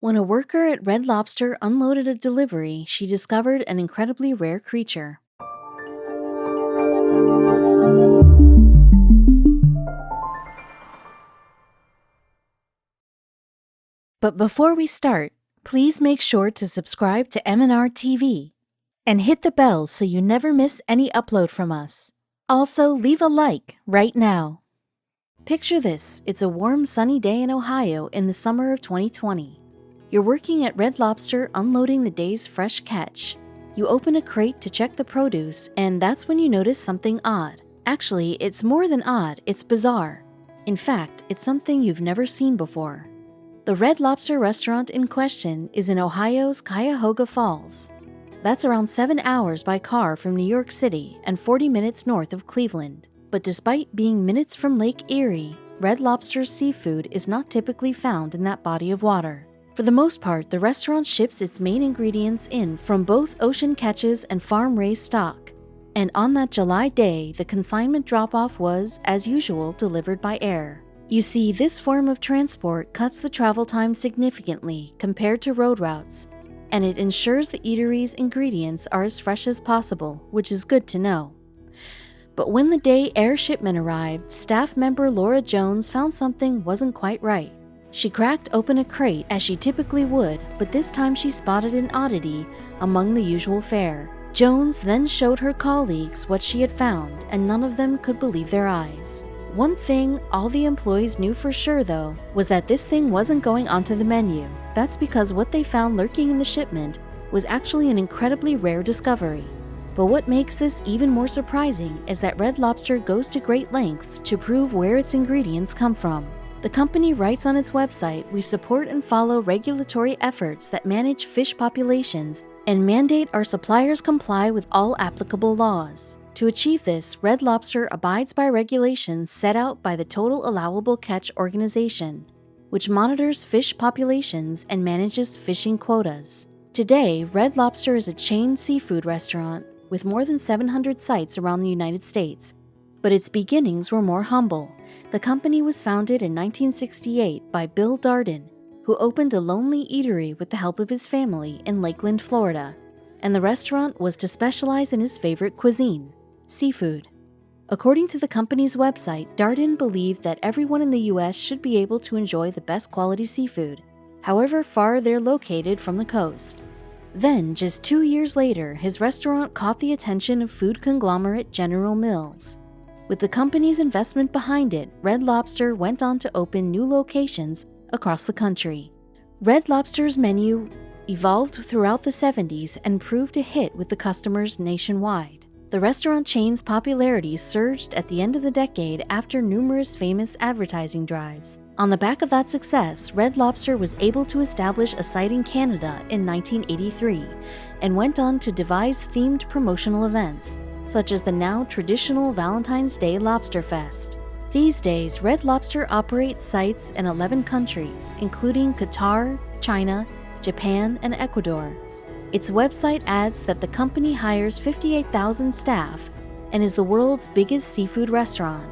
When a worker at Red Lobster unloaded a delivery, she discovered an incredibly rare creature. But before we start, please make sure to subscribe to M&R TV and hit the bell so you never miss any upload from us. Also, leave a like right now. Picture this, it's a warm, sunny day in Ohio in the summer of 2020. You're working at Red Lobster unloading the day's fresh catch. You open a crate to check the produce, and that's when you notice something odd. Actually, it's more than odd, it's bizarre. In fact, it's something you've never seen before. The Red Lobster restaurant in question is in Ohio's Cuyahoga Falls. That's around 7 hours by car from New York City and 40 minutes north of Cleveland. But despite being minutes from Lake Erie, Red Lobster's seafood is not typically found in that body of water. For the most part, the restaurant ships its main ingredients in from both ocean catches and farm-raised stock. And on that July day, the consignment drop-off was, as usual, delivered by air. You see, this form of transport cuts the travel time significantly compared to road routes, and it ensures the eatery's ingredients are as fresh as possible, which is good to know. But when the day air shipment arrived, staff member Laura Jones found something wasn't quite right. She cracked open a crate as she typically would, but this time she spotted an oddity among the usual fare. Jones then showed her colleagues what she had found, and none of them could believe their eyes. One thing all the employees knew for sure, though, was that this thing wasn't going onto the menu. That's because what they found lurking in the shipment was actually an incredibly rare discovery. But what makes this even more surprising is that Red Lobster goes to great lengths to prove where its ingredients come from. The company writes on its website, "We support and follow regulatory efforts that manage fish populations and mandate our suppliers comply with all applicable laws. To achieve this, Red Lobster abides by regulations set out by the Total Allowable Catch Organization, which monitors fish populations and manages fishing quotas." Today, Red Lobster is a chain seafood restaurant with more than 700 sites around the United States, but its beginnings were more humble. The company was founded in 1968 by Bill Darden, who opened a lonely eatery with the help of his family in Lakeland, Florida, and the restaurant was to specialize in his favorite cuisine, seafood. According to the company's website, Darden believed that everyone in the U.S. should be able to enjoy the best quality seafood, however far they're located from the coast. Then, just 2 years later, his restaurant caught the attention of food conglomerate General Mills. With the company's investment behind it, Red Lobster went on to open new locations across the country. Red Lobster's menu evolved throughout the 70s and proved a hit with the customers nationwide. The restaurant chain's popularity surged at the end of the decade after numerous famous advertising drives. On the back of that success, Red Lobster was able to establish a site in Canada in 1983 and went on to devise themed promotional events, such as the now traditional Valentine's Day Lobster Fest. These days, Red Lobster operates sites in 11 countries, including Qatar, China, Japan, and Ecuador. Its website adds that the company hires 58,000 staff and is the world's biggest seafood restaurant.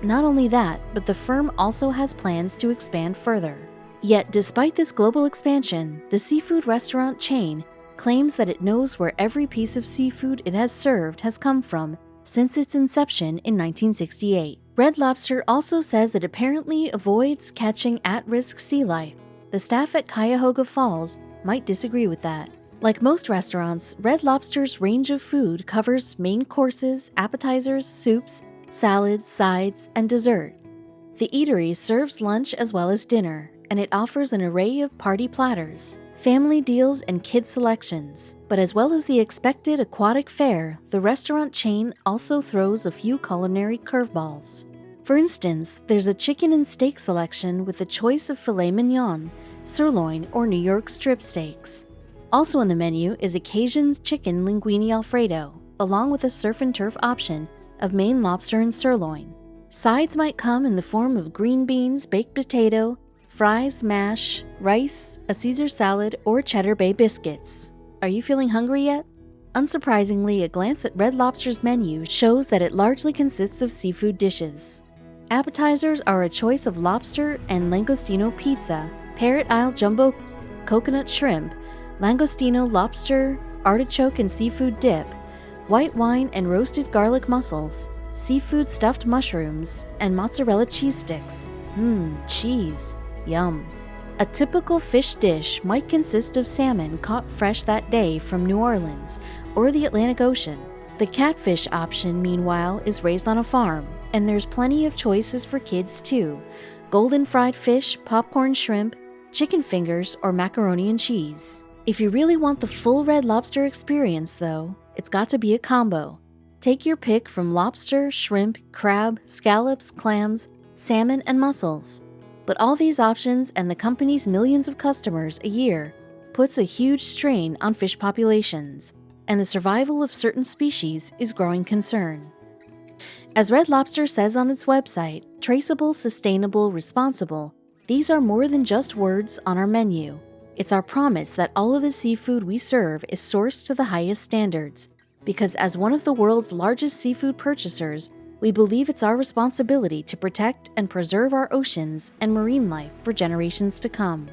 Not only that, but the firm also has plans to expand further. Yet, despite this global expansion, the seafood restaurant chain claims that it knows where every piece of seafood it has served has come from since its inception in 1968. Red Lobster also says it apparently avoids catching at-risk sea life. The staff at Cuyahoga Falls might disagree with that. Like most restaurants, Red Lobster's range of food covers main courses, appetizers, soups, salads, sides, and dessert. The eatery serves lunch as well as dinner, and it offers an array of party platters, family deals, and kid selections. But as well as the expected aquatic fare, the restaurant chain also throws a few culinary curveballs. For instance, there's a chicken and steak selection with a choice of filet mignon, sirloin, or New York strip steaks. Also on the menu is a Cajun chicken linguine Alfredo, along with a surf and turf option of Maine lobster and sirloin. Sides might come in the form of green beans, baked potato, fries, mash, rice, a Caesar salad, or Cheddar Bay biscuits. Are you feeling hungry yet? Unsurprisingly, a glance at Red Lobster's menu shows that it largely consists of seafood dishes. Appetizers are a choice of lobster and langostino pizza, Parrot Isle jumbo coconut shrimp, langostino lobster, artichoke and seafood dip, white wine and roasted garlic mussels, seafood stuffed mushrooms, and mozzarella cheese sticks. Cheese. Yum. A typical fish dish might consist of salmon caught fresh that day from New Orleans or the Atlantic Ocean. The catfish option, meanwhile, is raised on a farm, and there's plenty of choices for kids too. Golden fried fish, popcorn shrimp, chicken fingers, or macaroni and cheese. If you really want the full Red Lobster experience, though, it's got to be a combo. Take your pick from lobster, shrimp, crab, scallops, clams, salmon, and mussels. But all these options and the company's millions of customers a year puts a huge strain on fish populations, and the survival of certain species is growing concern. As Red Lobster says on its website, traceable, sustainable, responsible, these are more than just words on our menu. It's our promise that all of the seafood we serve is sourced to the highest standards, because as one of the world's largest seafood purchasers, we believe it's our responsibility to protect and preserve our oceans and marine life for generations to come.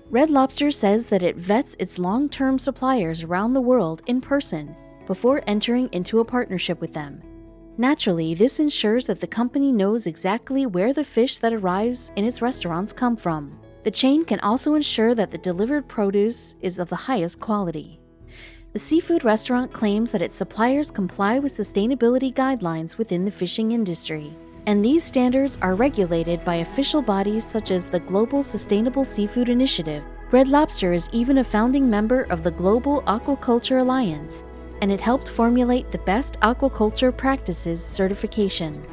Red Lobster says that it vets its long-term suppliers around the world in person before entering into a partnership with them. Naturally, this ensures that the company knows exactly where the fish that arrives in its restaurants come from. The chain can also ensure that the delivered produce is of the highest quality. The seafood restaurant claims that its suppliers comply with sustainability guidelines within the fishing industry, and these standards are regulated by official bodies such as the Global Sustainable Seafood Initiative. Red Lobster is even a founding member of the Global Aquaculture Alliance, and it helped formulate the Best Aquaculture Practices certification.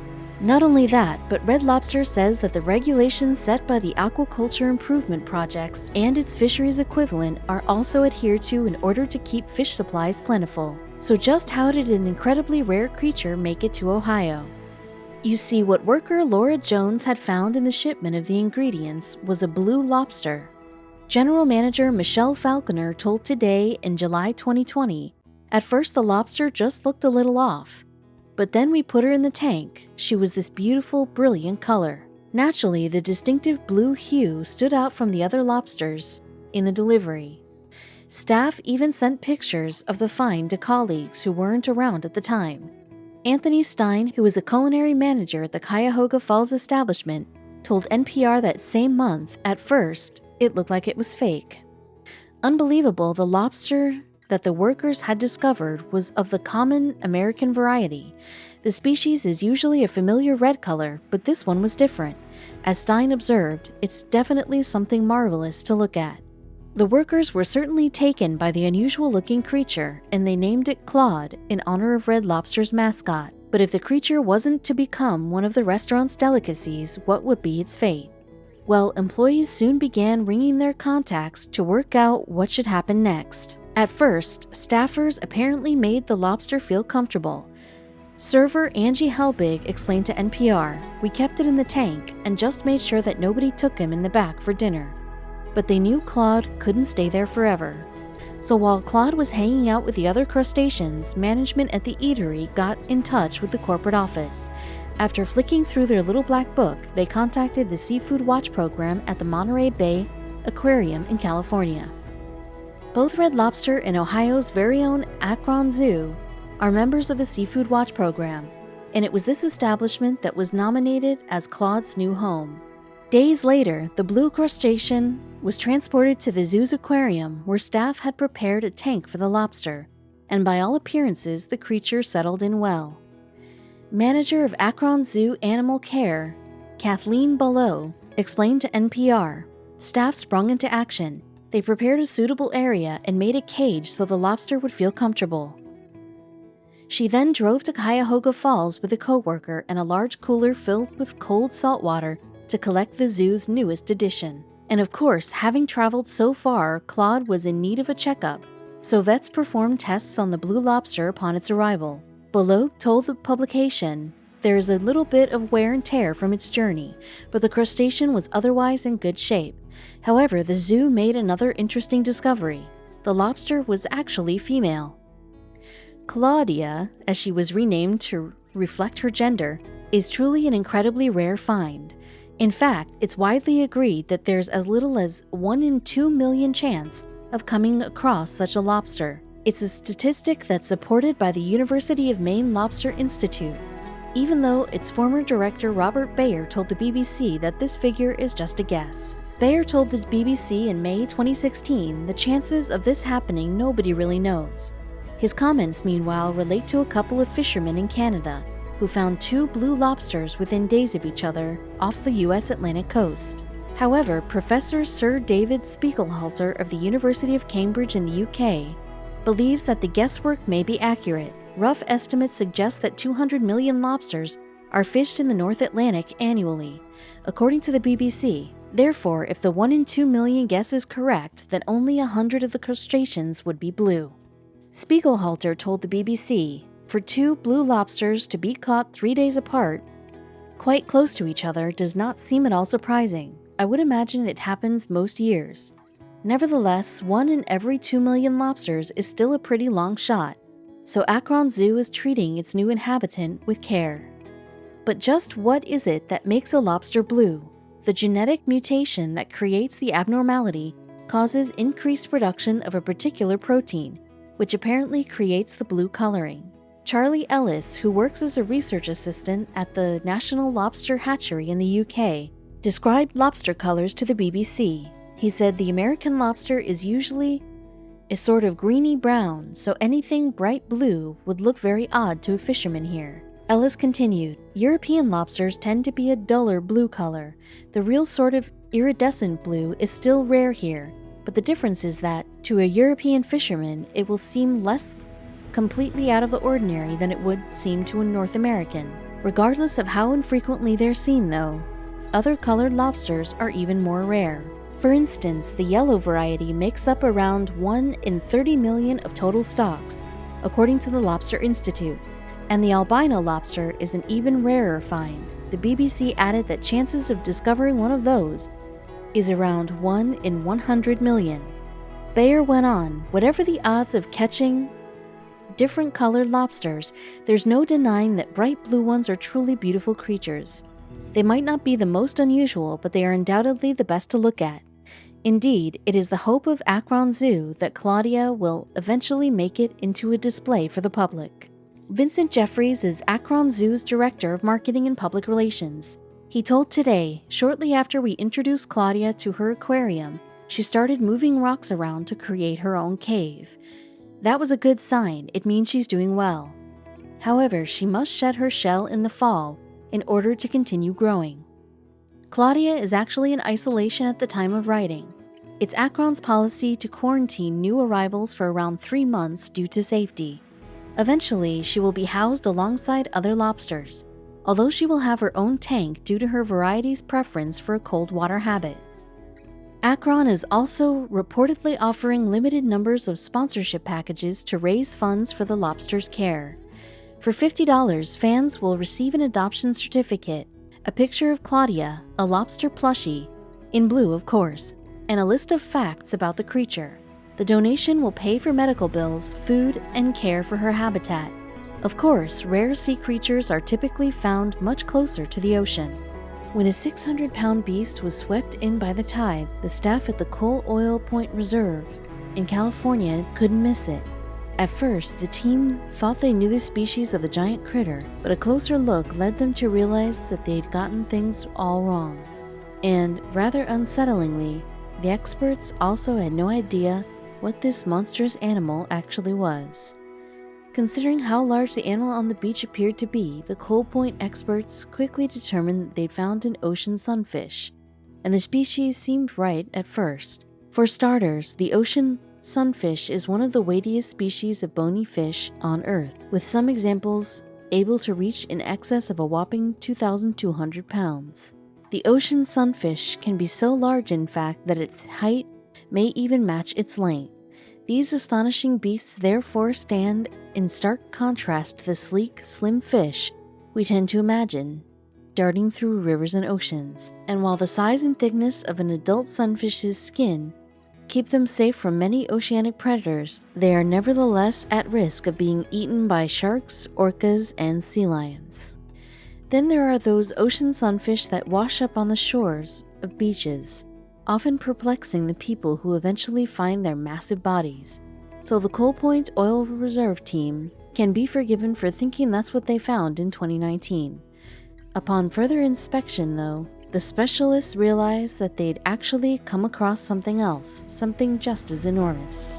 Not only that, but Red Lobster says that the regulations set by the Aquaculture Improvement Projects and its fisheries equivalent are also adhered to in order to keep fish supplies plentiful. So just how did an incredibly rare creature make it to Ohio? You see, what worker Laura Jones had found in the shipment of the ingredients was a blue lobster. General Manager Michelle Falconer told Today in July 2020, "At first the lobster just looked a little off. But then we put her in the tank. She was this beautiful, brilliant color." Naturally, the distinctive blue hue stood out from the other lobsters in the delivery. Staff even sent pictures of the find to colleagues who weren't around at the time. Anthony Stein, who was a culinary manager at the Cuyahoga Falls establishment, told NPR that same month, at first, it looked like it was fake. Unbelievable, the lobster that the workers had discovered was of the common American variety. The species is usually a familiar red color, but this one was different. As Stein observed, it's definitely something marvelous to look at. The workers were certainly taken by the unusual-looking creature, and they named it Claude in honor of Red Lobster's mascot. But if the creature wasn't to become one of the restaurant's delicacies, what would be its fate? Well, employees soon began ringing their contacts to work out what should happen next. At first, staffers apparently made the lobster feel comfortable. Server Angie Helbig explained to NPR, "We kept it in the tank and just made sure that nobody took him in the back for dinner." But they knew Claude couldn't stay there forever. So while Claude was hanging out with the other crustaceans, management at the eatery got in touch with the corporate office. After flicking through their little black book, they contacted the Seafood Watch program at the Monterey Bay Aquarium in California. Both Red Lobster and Ohio's very own Akron Zoo are members of the Seafood Watch program, and it was this establishment that was nominated as Claude's new home. Days later, the blue crustacean was transported to the zoo's aquarium, where staff had prepared a tank for the lobster, and by all appearances, the creature settled in well. Manager of Akron Zoo Animal Care, Kathleen Below, explained to NPR, "Staff sprung into action. They prepared a suitable area and made a cage so the lobster would feel comfortable." She then drove to Cuyahoga Falls with a coworker and a large cooler filled with cold salt water to collect the zoo's newest addition. And of course, having traveled so far, Claude was in need of a checkup, so vets performed tests on the blue lobster upon its arrival. Below told the publication, "There is a little bit of wear and tear from its journey, but the crustacean was otherwise in good shape. However, the zoo made another interesting discovery. The lobster was actually female." Claudia, as she was renamed to reflect her gender, is truly an incredibly rare find. In fact, it's widely agreed that there's as little as 1 in 2 million chance of coming across such a lobster. It's a statistic that's supported by the University of Maine Lobster Institute, even though its former director Robert Bayer told the BBC that this figure is just a guess. Bayer told the BBC in May 2016 the chances of this happening nobody really knows. His comments, meanwhile, relate to a couple of fishermen in Canada who found 2 blue lobsters within days of each other off the U.S. Atlantic coast. However, Professor Sir David Spiegelhalter of the University of Cambridge in the UK believes that the guesswork may be accurate. Rough estimates suggest that 200 million lobsters are fished in the North Atlantic annually, according to the BBC. Therefore, if the 1 in 2 million guess is correct, then only 100 of the crustaceans would be blue. Spiegelhalter told the BBC, for 2 blue lobsters to be caught 3 days apart, quite close to each other, does not seem at all surprising. I would imagine it happens most years. Nevertheless, 1 in every 2 million lobsters is still a pretty long shot, so Akron Zoo is treating its new inhabitant with care. But just what is it that makes a lobster blue? The genetic mutation that creates the abnormality causes increased production of a particular protein, which apparently creates the blue coloring. Charlie Ellis, who works as a research assistant at the National Lobster Hatchery in the UK, described lobster colors to the BBC. He said the American lobster is usually a sort of greeny brown, so anything bright blue would look very odd to a fisherman here. Ellis continued, European lobsters tend to be a duller blue color. The real sort of iridescent blue is still rare here, but the difference is that, to a European fisherman, it will seem less completely out of the ordinary than it would seem to a North American. Regardless of how infrequently they're seen, though, other colored lobsters are even more rare. For instance, the yellow variety makes up around 1 in 30 million of total stocks, according to the Lobster Institute, and the albino lobster is an even rarer find. The BBC added that chances of discovering one of those is around 1 in 100 million. Bayer went on, whatever the odds of catching different colored lobsters, there's no denying that bright blue ones are truly beautiful creatures. They might not be the most unusual, but they are undoubtedly the best to look at. Indeed, it is the hope of Akron Zoo that Claudia will eventually make it into a display for the public. Vincent Jeffries is Akron Zoo's Director of Marketing and Public Relations. He told Today, shortly after we introduced Claudia to her aquarium, she started moving rocks around to create her own cave. That was a good sign. It means she's doing well. However, she must shed her shell in the fall in order to continue growing. Claudia is actually in isolation at the time of writing. It's Akron's policy to quarantine new arrivals for around 3 months due to safety. Eventually, she will be housed alongside other lobsters, although she will have her own tank due to her variety's preference for a cold water habit. Akron is also reportedly offering limited numbers of sponsorship packages to raise funds for the lobster's care. For $50, fans will receive an adoption certificate, a picture of Claudia, a lobster plushie, in blue of course, and a list of facts about the creature. The donation will pay for medical bills, food, and care for her habitat. Of course, rare sea creatures are typically found much closer to the ocean. When a 600-pound beast was swept in by the tide, the staff at the Coal Oil Point Reserve in California couldn't miss it. At first, the team thought they knew the species of the giant critter, but a closer look led them to realize that they'd gotten things all wrong. And, rather unsettlingly, the experts also had no idea what this monstrous animal actually was. Considering how large the animal on the beach appeared to be, the Coal Point experts quickly determined they'd found an ocean sunfish, and the species seemed right at first. For starters, the ocean sunfish is one of the weightiest species of bony fish on Earth, with some examples able to reach in excess of a whopping 2,200 pounds. The ocean sunfish can be so large, in fact, that its height may even match its length. These astonishing beasts therefore stand in stark contrast to the sleek, slim fish we tend to imagine darting through rivers and oceans. And while the size and thickness of an adult sunfish's skin keep them safe from many oceanic predators, they are nevertheless at risk of being eaten by sharks, orcas, and sea lions. Then there are those ocean sunfish that wash up on the shores of beaches, often perplexing the people who eventually find their massive bodies. So the Coal Point Oil Reserve team can be forgiven for thinking that's what they found in 2019. Upon further inspection, though, the specialists realized that they'd actually come across something else, something just as enormous.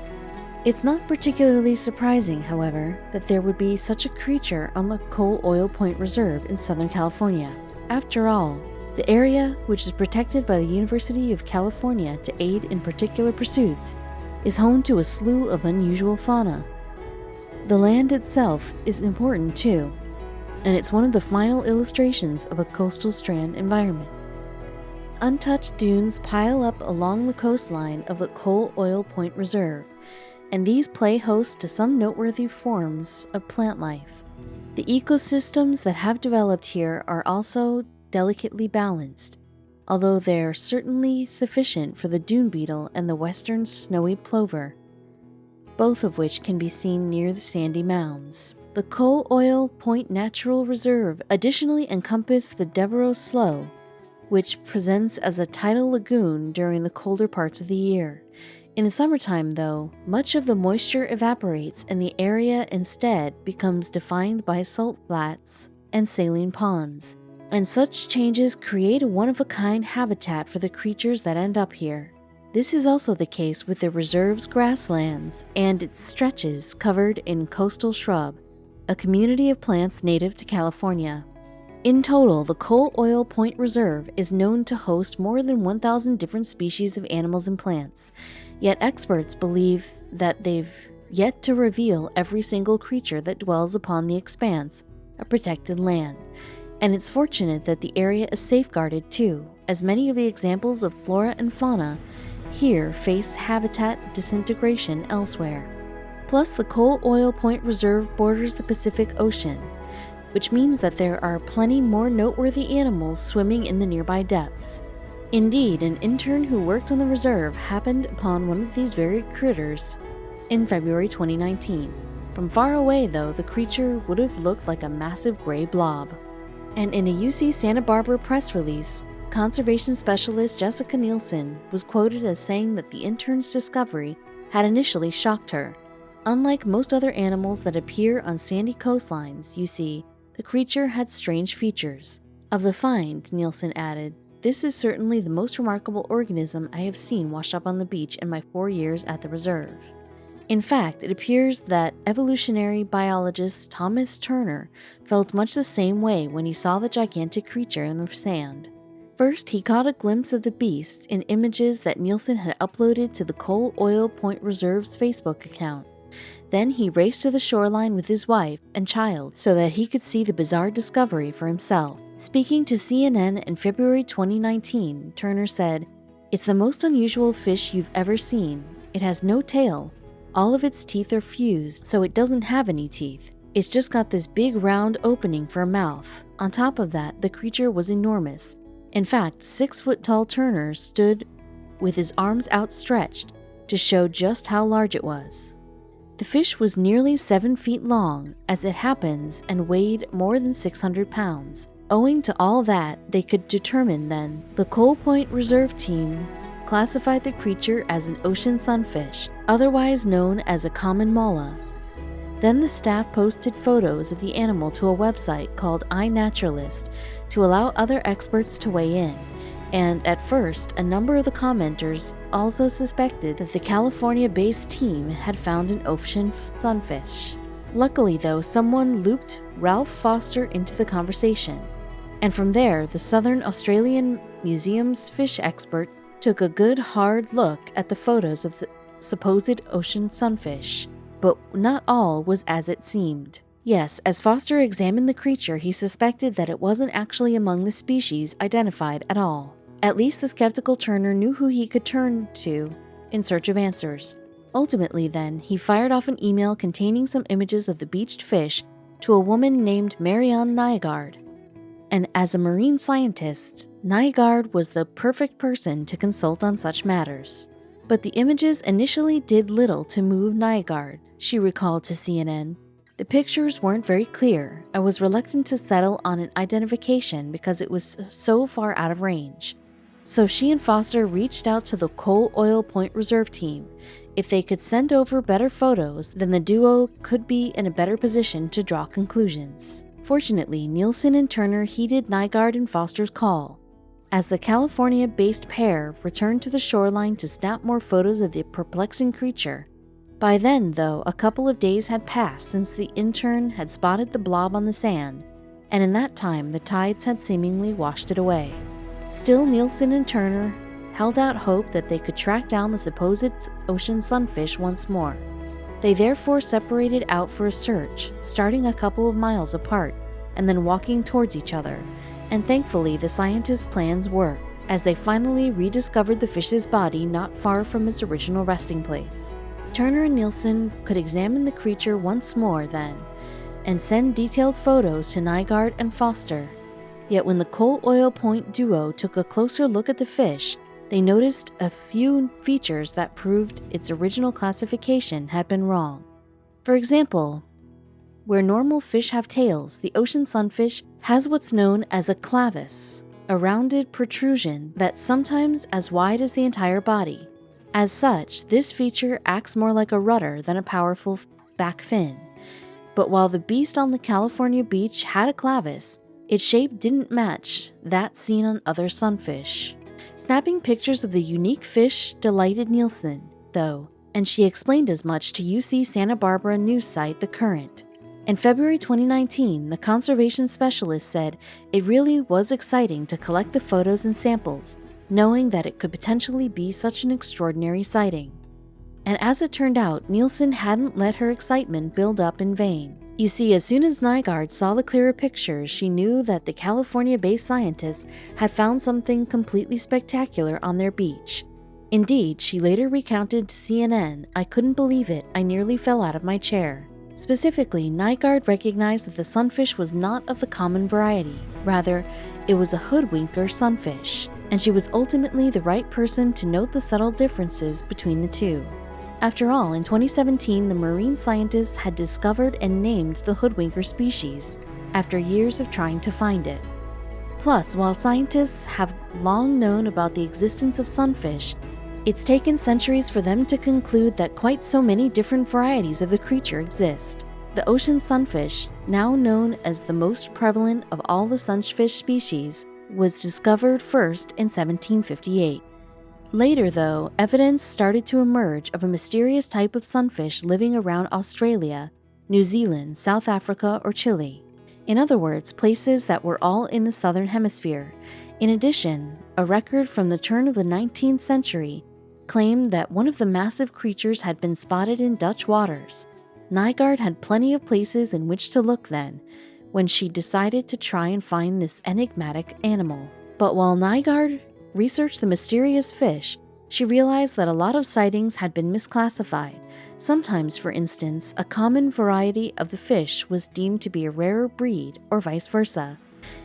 It's not particularly surprising, however, that there would be such a creature on the Coal Oil Point Reserve in Southern California. After all, the area, which is protected by the University of California to aid in particular pursuits, is home to a slew of unusual fauna. The land itself is important too, and it's one of the final illustrations of a coastal strand environment. Untouched dunes pile up along the coastline of the Coal Oil Point Reserve, and these play host to some noteworthy forms of plant life. The ecosystems that have developed here are also delicately balanced, although they're certainly sufficient for the dune beetle and the western snowy plover, both of which can be seen near the sandy mounds. The Coal Oil Point Natural Reserve additionally encompasses the Devereaux Slough, which presents as a tidal lagoon during the colder parts of the year. In the summertime, though, much of the moisture evaporates and the area instead becomes defined by salt flats and saline ponds, and such changes create a one-of-a-kind habitat for the creatures that end up here. This is also the case with the reserve's grasslands and its stretches covered in coastal shrub, a community of plants native to California. In total, the Coal Oil Point Reserve is known to host more than 1,000 different species of animals and plants, yet experts believe that they've yet to reveal every single creature that dwells upon the expanse of protected land. And it's fortunate that the area is safeguarded too, as many of the examples of flora and fauna here face habitat disintegration elsewhere. Plus, the Coal Oil Point Reserve borders the Pacific Ocean, which means that there are plenty more noteworthy animals swimming in the nearby depths. Indeed, an intern who worked on the reserve happened upon one of these very critters in February 2019. From far away, though, the creature would have looked like a massive gray blob. And in a UC Santa Barbara press release, conservation specialist Jessica Nielsen was quoted as saying that the intern's discovery had initially shocked her. Unlike most other animals that appear on sandy coastlines, you see, the creature had strange features. Of the find, Nielsen added, "This is certainly the most remarkable organism I have seen wash up on the beach in my 4 years at the reserve." In fact, it appears that evolutionary biologist Thomas Turner felt much the same way when he saw the gigantic creature in the sand. First, he caught a glimpse of the beast in images that Nielsen had uploaded to the Coal Oil Point Reserve's Facebook account. Then he raced to the shoreline with his wife and child so that he could see the bizarre discovery for himself. Speaking to CNN in February 2019, Turner said, "It's the most unusual fish you've ever seen. It has no tail. All of its teeth are fused, so it doesn't have any teeth. It's just got this big round opening for a mouth. On top of that, the creature was enormous. In fact, 6-foot-tall Turner stood with his arms outstretched to show just how large it was. The fish was nearly 7 feet long, as it happens, and weighed more than 600 pounds. Owing to all that, they could determine then, the Coal Point Reserve team classified the creature as an ocean sunfish, otherwise known as a common molla. Then the staff posted photos of the animal to a website called iNaturalist to allow other experts to weigh in. And at first, a number of the commenters also suspected that the California-based team had found an ocean sunfish. Luckily, though, someone looped Ralph Foster into the conversation. And from there, the Southern Australian Museum's fish expert took a good hard look at the photos of the supposed ocean sunfish. But not all was as it seemed. Yes, as Foster examined the creature, he suspected that it wasn't actually among the species identified at all. At least the skeptical Turner knew who he could turn to in search of answers. Ultimately, then, he fired off an email containing some images of the beached fish to a woman named Marianne Nygaard. And as a marine scientist, Nygaard was the perfect person to consult on such matters. But the images initially did little to move Nygaard, she recalled to CNN. The pictures weren't very clear. I was reluctant to settle on an identification because it was so far out of range. So she and Foster reached out to the Coal Oil Point Reserve team. If they could send over better photos, then the duo could be in a better position to draw conclusions. Fortunately, Nielsen and Turner heeded Nygaard and Foster's call. As the California-based pair returned to the shoreline to snap more photos of the perplexing creature. By then, though, a couple of days had passed since the intern had spotted the blob on the sand, and in that time the tides had seemingly washed it away. Still, Nielsen and Turner held out hope that they could track down the supposed ocean sunfish once more. They therefore separated out for a search, starting a couple of miles apart, and then walking towards each other, and thankfully the scientists' plans worked, as they finally rediscovered the fish's body not far from its original resting place. Turner and Nielsen could examine the creature once more then, and send detailed photos to Nygaard and Foster. Yet when the Coal Oil Point duo took a closer look at the fish, they noticed a few features that proved its original classification had been wrong. For example, where normal fish have tails, the ocean sunfish has what's known as a clavus, a rounded protrusion that's sometimes as wide as the entire body. As such, this feature acts more like a rudder than a powerful back fin. But while the beast on the California beach had a clavus, its shape didn't match that seen on other sunfish. Snapping pictures of the unique fish delighted Nielsen, though, and she explained as much to UC Santa Barbara news site The Current. In February 2019, the conservation specialist said it really was exciting to collect the photos and samples, knowing that it could potentially be such an extraordinary sighting. And as it turned out, Nielsen hadn't let her excitement build up in vain. You see, as soon as Nygaard saw the clearer pictures, she knew that the California-based scientists had found something completely spectacular on their beach. Indeed, she later recounted to CNN, "I couldn't believe it, I nearly fell out of my chair." Specifically, Nygaard recognized that the sunfish was not of the common variety. Rather, it was a hoodwinker sunfish, and she was ultimately the right person to note the subtle differences between the two. After all, in 2017, the marine scientists had discovered and named the hoodwinker species after years of trying to find it. Plus, while scientists have long known about the existence of sunfish, it's taken centuries for them to conclude that quite so many different varieties of the creature exist. The ocean sunfish, now known as the most prevalent of all the sunfish species, was discovered first in 1758. Later, though, evidence started to emerge of a mysterious type of sunfish living around Australia, New Zealand, South Africa, or Chile. In other words, places that were all in the southern hemisphere. In addition, a record from the turn of the 19th century claimed that one of the massive creatures had been spotted in Dutch waters. Nygaard had plenty of places in which to look then, when she decided to try and find this enigmatic animal. But while Nygaard researched the mysterious fish, she realized that a lot of sightings had been misclassified. Sometimes, for instance, a common variety of the fish was deemed to be a rarer breed, or vice versa.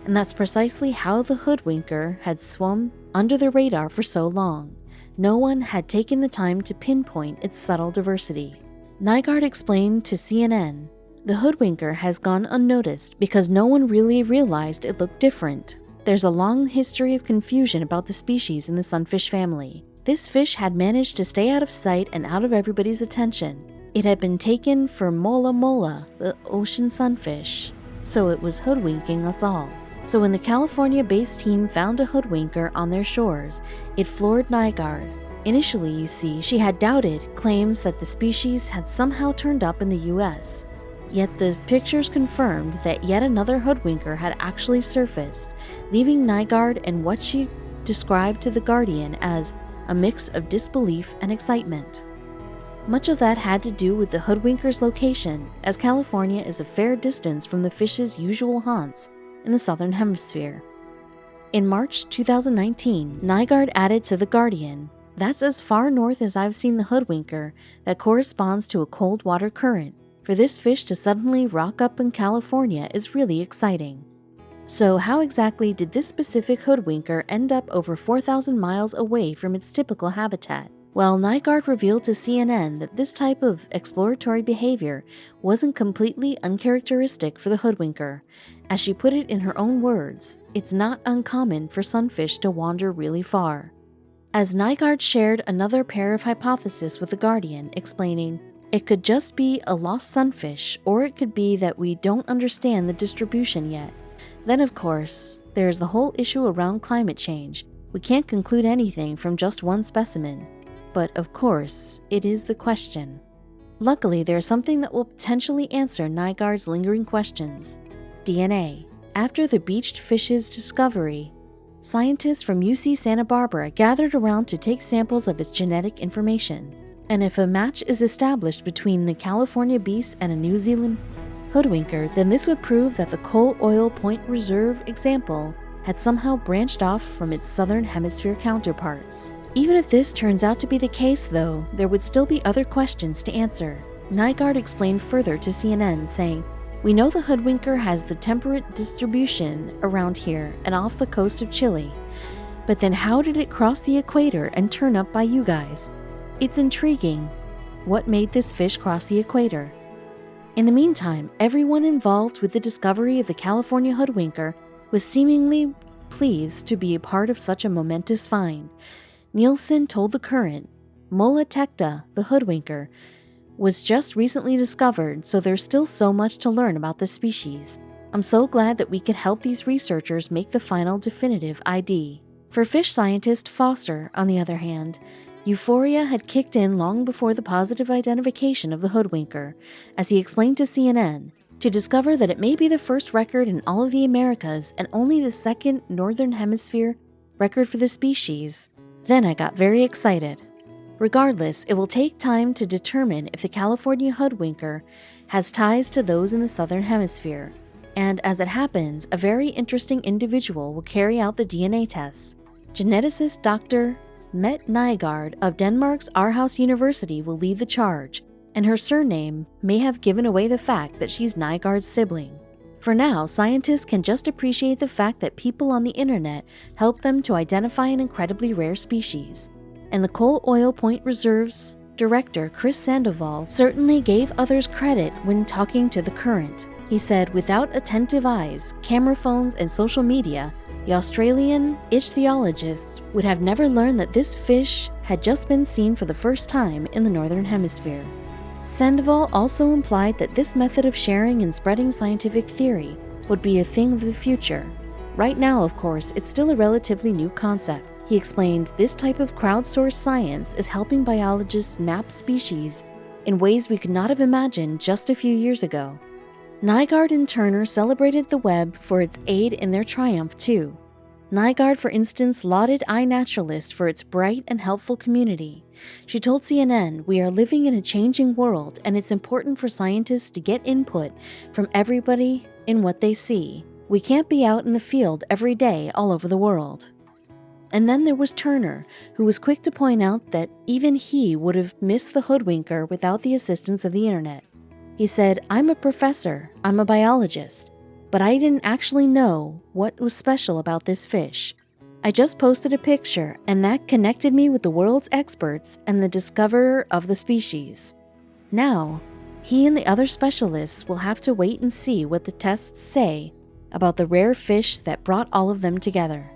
And that's precisely how the hoodwinker had swum under the radar for so long. No one had taken the time to pinpoint its subtle diversity. Nygaard explained to CNN, "The hoodwinker has gone unnoticed because no one really realized it looked different. There's a long history of confusion about the species in the sunfish family. This fish had managed to stay out of sight and out of everybody's attention. It had been taken for mola mola, the ocean sunfish, so it was hoodwinking us all." So when the California-based team found a hoodwinker on their shores, it floored Nygaard. Initially, you see, she had doubted claims that the species had somehow turned up in the US. Yet the pictures confirmed that yet another hoodwinker had actually surfaced, leaving Nygaard and what she described to The Guardian as a mix of disbelief and excitement. Much of that had to do with the hoodwinker's location, as California is a fair distance from the fish's usual haunts in the southern hemisphere. In March 2019, Nygaard added to The Guardian, "That's as far north as I've seen the hoodwinker that corresponds to a cold water current. For this fish to suddenly rock up in California is really exciting." So how exactly did this specific hoodwinker end up over 4,000 miles away from its typical habitat? Well, Nygaard revealed to CNN that this type of exploratory behavior wasn't completely uncharacteristic for the hoodwinker. As she put it in her own words, it's not uncommon for sunfish to wander really far. As Nygaard shared another pair of hypotheses with The Guardian, explaining, it could just be a lost sunfish, or it could be that we don't understand the distribution yet. Then, of course, there's the whole issue around climate change. We can't conclude anything from just one specimen. But, of course, it is the question. Luckily, there's something that will potentially answer Nygaard's lingering questions. DNA. After the beached fish's discovery, scientists from UC Santa Barbara gathered around to take samples of its genetic information. And if a match is established between the California beast and a New Zealand hoodwinker, then this would prove that the Coal Oil Point Reserve example had somehow branched off from its southern hemisphere counterparts. Even if this turns out to be the case, though, there would still be other questions to answer. Nygaard explained further to CNN, saying, "We know the hoodwinker has the temperate distribution around here and off the coast of Chile. But then how did it cross the equator and turn up by you guys? It's intriguing. What made this fish cross the equator?" In the meantime, everyone involved with the discovery of the California hoodwinker was seemingly pleased to be a part of such a momentous find. Nielsen told The Current, Mola tecta, the hoodwinker, was just recently discovered, so there's still so much to learn about the species. I'm so glad that we could help these researchers make the final definitive ID. For fish scientist Foster, on the other hand, euphoria had kicked in long before the positive identification of the hoodwinker, as he explained to CNN, to discover that it may be the first record in all of the Americas and only the second Northern Hemisphere record for the species. Then I got very excited. Regardless, it will take time to determine if the California hoodwinker has ties to those in the Southern Hemisphere. And as it happens, a very interesting individual will carry out the DNA tests. Geneticist Dr. Mette Nygaard of Denmark's Aarhus University will lead the charge, and her surname may have given away the fact that she's Nygaard's sibling. For now, scientists can just appreciate the fact that people on the internet help them to identify an incredibly rare species. And the Coal Oil Point Reserve's director, Chris Sandoval, certainly gave others credit when talking to The Current. He said, without attentive eyes, camera phones, and social media, the Australian ichthyologists would have never learned that this fish had just been seen for the first time in the Northern Hemisphere. Sandoval also implied that this method of sharing and spreading scientific theory would be a thing of the future. Right now, of course, it's still a relatively new concept. He explained, this type of crowdsourced science is helping biologists map species in ways we could not have imagined just a few years ago. Nygaard and Turner celebrated the web for its aid in their triumph, too. Nygaard, for instance, lauded iNaturalist for its bright and helpful community. She told CNN, "We are living in a changing world, and it's important for scientists to get input from everybody in what they see. We can't be out in the field every day all over the world." And then there was Turner, who was quick to point out that even he would have missed the hoodwinker without the assistance of the internet. He said, "I'm a professor, I'm a biologist, but I didn't actually know what was special about this fish. I just posted a picture, and that connected me with the world's experts and the discoverer of the species. Now, he and the other specialists will have to wait and see what the tests say about the rare fish that brought all of them together."